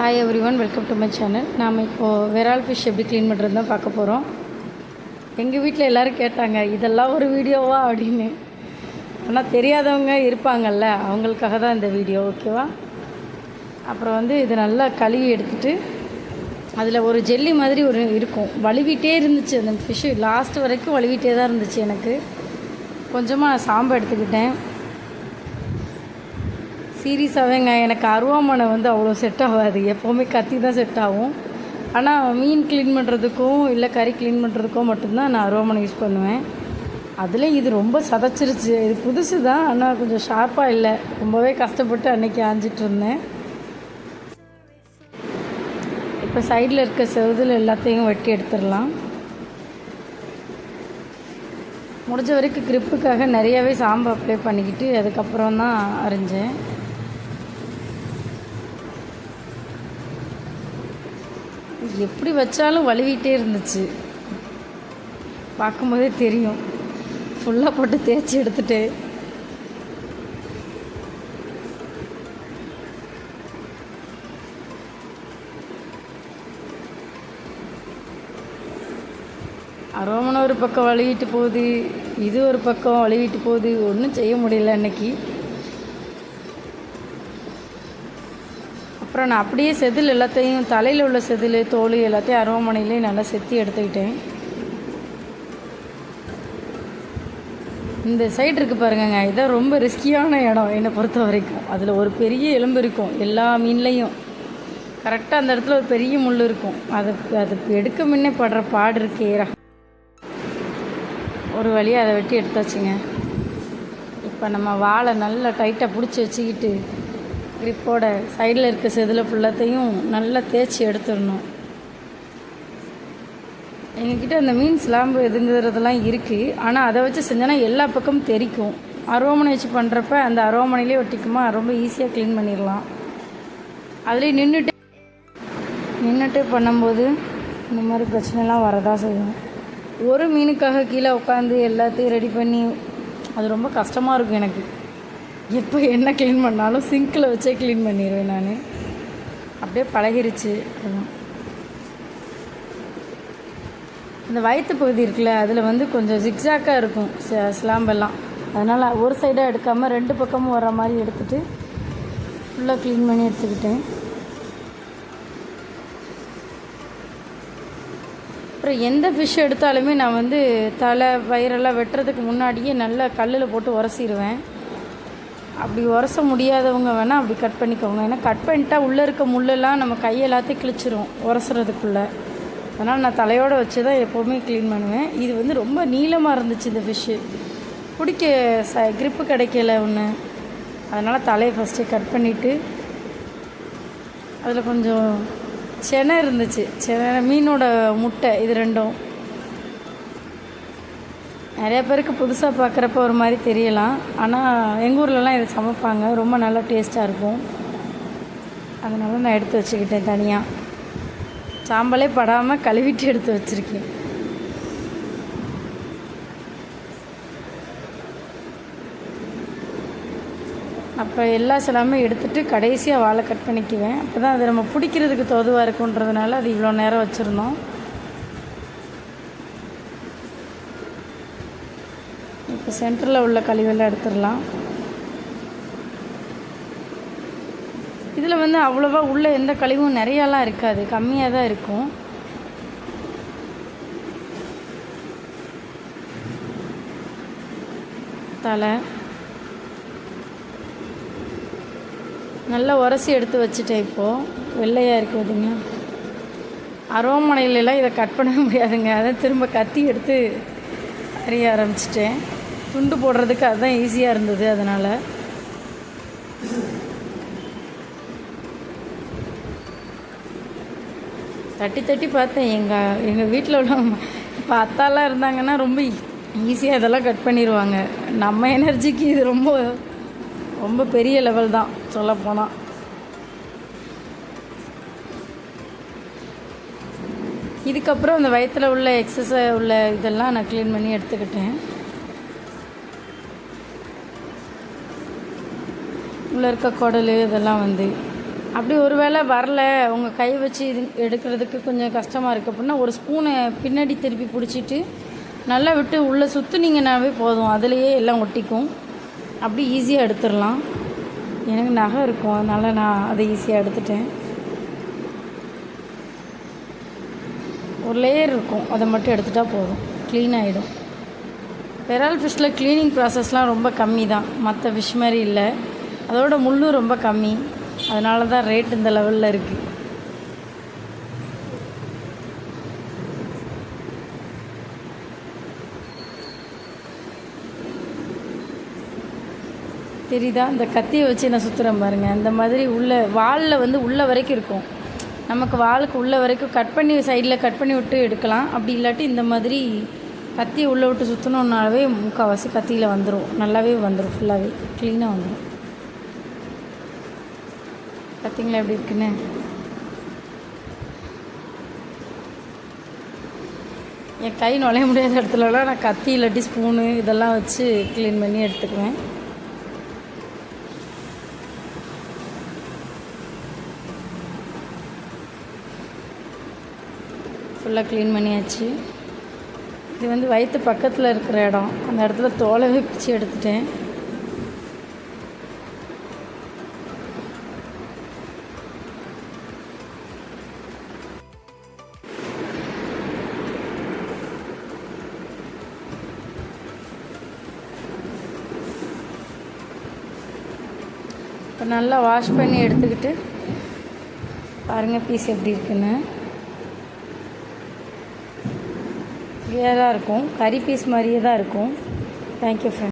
Hi every one, welcome to my channel. நாம் இப்போது விரால் fish எப்படி க்ளீன் பண்ணுறது தான் பார்க்க போகிறோம். எங்கள் வீட்டில் எல்லோரும் கேட்டாங்க, இதெல்லாம் ஒரு வீடியோவா அப்படின்னு. ஆனால் தெரியாதவங்க இருப்பாங்கள்ல, அவங்களுக்காக தான் இந்த வீடியோ, ஓகேவா? அப்புறம் இது நல்லா கழுவி எடுத்துகிட்டு அதில் ஒரு ஜெல்லி மாதிரி ஒரு இருக்கும், வழுவிட்டே இருந்துச்சு அந்த ஃபிஷ்ஷு. லாஸ்ட் வரைக்கும் வழுவிட்டே தான் இருந்துச்சு. எனக்கு கொஞ்சமாக சாம்பை எடுத்துக்கிட்டேன். சீரியஸாகவேங்க, எனக்கு அருவாமனை அவ்வளோ செட் ஆகாது. எப்போவுமே கத்தி தான் செட் ஆகும். ஆனால் மீன் க்ளீன் பண்ணுறதுக்கும் இல்லை கறி க்ளீன் பண்ணுறதுக்கோ மட்டும்தான் நான் அருவாமனை யூஸ் பண்ணுவேன். அதில் இது ரொம்ப சதைச்சிருச்சு. இது புதுசு தான், ஆனால் கொஞ்சம் ஷார்ப்பாக இல்லை. ரொம்பவே கஷ்டப்பட்டு அன்றைக்கி ஆஞ்சிட்டு இருந்தேன். இப்போ சைடில் இருக்க செவுதில் எல்லாத்தையும் வெட்டி எடுத்துடலாம். முடிஞ்ச வரைக்கும் க்ரிப்புக்காக நிறையாவே சாம்பு அப்ளை பண்ணிக்கிட்டு அதுக்கப்புறம் தான் அரிஞ்சேன். எப்படி வச்சாலும் வழுவிட்டே இருந்துச்சு. பார்க்கும்போதே தெரியும். ஃபுல்லாக போட்டு தேய்ச்சி எடுத்துட்டு அரோமனை ஒரு பக்கம் வழுவிட்டு போகுது, இது ஒரு பக்கம் வழுவிட்டு போகுது. ஒன்றும் செய்ய முடியல அன்னைக்கு. அப்புறம் நான் அப்படியே செதில் எல்லாத்தையும், தலையில் உள்ள செதில் தோல் எல்லாத்தையும் அருவாமனையிலே நல்லா செத்தி எடுத்துக்கிட்டேன். இந்த சைடு இருக்குது பாருங்கங்க, இதான் ரொம்ப ரிஸ்கியான இடம் என்னை பொறுத்த வரைக்கும். அதில் ஒரு பெரிய எலும்பு இருக்கும் எல்லா மீன்லேயும். கரெக்டாக அந்த இடத்துல ஒரு பெரிய முள் இருக்கும். அது எடுக்க முன்னே படுற பாடு இருக்கேரா. ஒரு வழியாக அதை வெட்டி எடுத்தாச்சுங்க. இப்போ நம்ம வாழை நல்லா டைட்டாக பிடிச்சி வச்சுக்கிட்டு க்ரிப்போட சைடில் இருக்க செதில் ஃபுல்லாத்தையும் நல்லா தேய்ச்சி எடுத்துடணும். எங்ககிட்ட அந்த மீன் ஸ்லாம்பு எதுங்கிறதெல்லாம் இருக்குது. ஆனால் அதை வச்சு செஞ்சோன்னா எல்லா பக்கமும் தெரிக்கும். அருவாமனை வச்சு பண்ணுறப்ப அந்த அருவாமனையிலே ஒட்டிக்குமா, ரொம்ப ஈஸியாக க்ளீன் பண்ணிடலாம். அதுலேயே நின்றுட்டு பண்ணும்போது இந்த மாதிரி பிரச்சனைலாம் வரதான் செய்யும். ஒரு மீனுக்காக கீழே உட்காந்து எல்லாத்தையும் ரெடி பண்ணி அது ரொம்ப கஷ்டமாக இருக்கும் எனக்கு. எப்போ என்ன க்ளீன் பண்ணாலும் சிங்கில் வச்சே க்ளீன் பண்ணிடுவேன் நான். அப்படியே பழகிருச்சு. அதுதான் இந்த வயிற்று பகுதி இருக்குல்ல, அதில் கொஞ்சம் ஜிக்ஸாக்காக இருக்கும் ஸ்லாம்பெல்லாம். அதனால் ஒரு சைடாக எடுக்காமல் ரெண்டு பக்கமும் வர மாதிரி எடுத்துகிட்டு ஃபுல்லாக க்ளீன் பண்ணி எடுத்துக்கிட்டேன். அப்புறம் எந்த ஃபிஷ் எடுத்தாலுமே நான் தலை வயிறெல்லாம் வெட்டுறதுக்கு முன்னாடியே நல்லா கல்லில் போட்டு உரசிடுவேன். அப்படி உரச முடியாதவங்க வேணால் அப்படி கட் பண்ணிக்கோங்க. ஏன்னா கட் பண்ணிட்டா உள்ளே இருக்க முள்ளெல்லாம் நம்ம கையெல்லாத்தையும் கிழிச்சிரும் உரசுறதுக்குள்ளே. அதனால் நான் தலையோடு வச்சு தான் எப்போவுமே க்ளீன் பண்ணுவேன். இது ரொம்ப நீளமாக இருந்துச்சு இந்த ஃபிஷ்ஷு. பிடிக்க க்ரிப்பு கிடைக்கல ஒன்று. அதனால் தலையை ஃபஸ்ட்டு கட் பண்ணிவிட்டு அதில் கொஞ்சம் செனை இருந்துச்சு. மீனோட முட்டை, இது ரெண்டும் நிறையா பேருக்கு புதுசாக பார்க்குறப்ப ஒரு மாதிரி தெரியலாம். ஆனால் எங்கள் ஊர்லலாம் இதை சமைப்பாங்க, ரொம்ப நல்லா டேஸ்ட்டாக இருக்கும். அதனால் நான் எடுத்து வச்சுக்கிட்டேன் தனியாக. சாம்பலே படாமல் கழுவிட்டு எடுத்து வச்சுருக்கேன். அப்புறம் எல்லா சிலாமே எடுத்துகிட்டு கடைசியாக வாழை கட் பண்ணிக்குவேன். அப்போ தான் அது நம்ம பிடிக்கிறதுக்கு தோதுவாக இருக்குன்றதுனால அது இவ்வளோ நேரம் வச்சுருந்தோம். இப்போ சென்டரில் உள்ள கழிவெல்லாம் எடுத்துடலாம். இதில் அவ்வளோவா உள்ள எந்த கழிவும் நிறையாலாம் இருக்காது, கம்மியாக தான் இருக்கும். தலை நல்லா உரசி எடுத்து வச்சுட்டேன். இப்போது வெள்ளையாக இருக்குதுங்க. அருவாமனையிலலாம் இதை கட் பண்ண முடியாதுங்க. அதை திரும்ப கத்தி எடுத்து அறிய ஆரம்பிச்சிட்டேன். துண்டு போடுறதுக்கு அதுதான் ஈஸியாக இருந்தது. அதனால் தட்டி தட்டி பார்த்தேன். எங்கள் வீட்டில் உள்ள இப்போ அத்தாலாம் இருந்தாங்கன்னா ரொம்ப ஈஸியாக இதெல்லாம் கட் பண்ணிடுவாங்க. நம்ம எனர்ஜிக்கு இது ரொம்ப ரொம்ப பெரிய லெவல் தான் சொல்லப்போனால். இதுக்கப்புறம் அந்த வயிற்றில் உள்ள எக்ஸஸாக உள்ள இதெல்லாம் நான் க்ளீன் பண்ணி எடுத்துக்கிட்டேன். உள்ளே இருக்க குடல் இதெல்லாம் அப்படி ஒரு வேளை வரல, உங்கள் கை வச்சு இது எடுக்கிறதுக்கு கொஞ்சம் கஷ்டமாக இருக்குது அப்படின்னா ஒரு ஸ்பூனை பின்னாடி திருப்பி பிடிச்சிட்டு நல்லா விட்டு உள்ளே சுற்றுனீங்கன்னாவே போதும், அதுலேயே எல்லாம் ஒட்டிக்கும். அப்படி ஈஸியாக எடுத்துடலாம். எனக்கு நகை இருக்கும், அதனால் நான் அதை ஈஸியாக எடுத்துட்டேன். ஒரு லேயர் இருக்கும், அதை மட்டும் எடுத்துட்டால் போதும், க்ளீன் ஆகிடும். பெரால் ஃபிஷ்ஷில் க்ளீனிங் ப்ராசஸ்லாம் ரொம்ப கம்மி தான், மற்ற ஃபிஷ் மாதிரி இல்லை. அதோட முள்ளும் ரொம்ப கம்மி, அதனால தான் ரேட் இந்த லெவலில் இருக்குது. தெரியுதா? இந்த கத்தியை வச்சு நான் சுற்றுறேன் பாருங்கள். அந்த மாதிரி உள்ள வாலில் வந்து உள்ள வரைக்கும் இருக்கும். நமக்கு வாலுக்கு உள்ள வரைக்கும் கட் பண்ணி சைடில் கட் பண்ணி விட்டு எடுக்கலாம். அப்படி இல்லாட்டி இந்த மாதிரி கத்தியை உள்ளே விட்டு சுற்றினோன்னாவே முக்கால்வாசி கத்தியில் வந்துடும், நல்லாவே வந்துடும், ஃபுல்லாகவே க்ளீனாக வந்துடும். பார்த்தீங்களா எப்படி இருக்குன்னு? என் கை நுழைய முடியாத இடத்துலலாம் நான் கத்தி இல்லாட்டி ஸ்பூனு இதெல்லாம் வச்சு க்ளீன் பண்ணி எடுத்துக்குவேன். ஃபுல்லாக க்ளீன் பண்ணியாச்சு. இது வந்து வயிற்று பக்கத்தில் இருக்கிற இடம், அந்த இடத்துல தோலவே பிச்சு எடுத்துட்டேன். இப்போ நல்லா வாஷ் பண்ணி எடுத்துக்கிட்டு பாருங்கள் பீஸ் எப்படி இருக்குன்னு. கிளியராக இருக்கும், கறி பீஸ் மாதிரியே தான் இருக்கும். Thank you friend.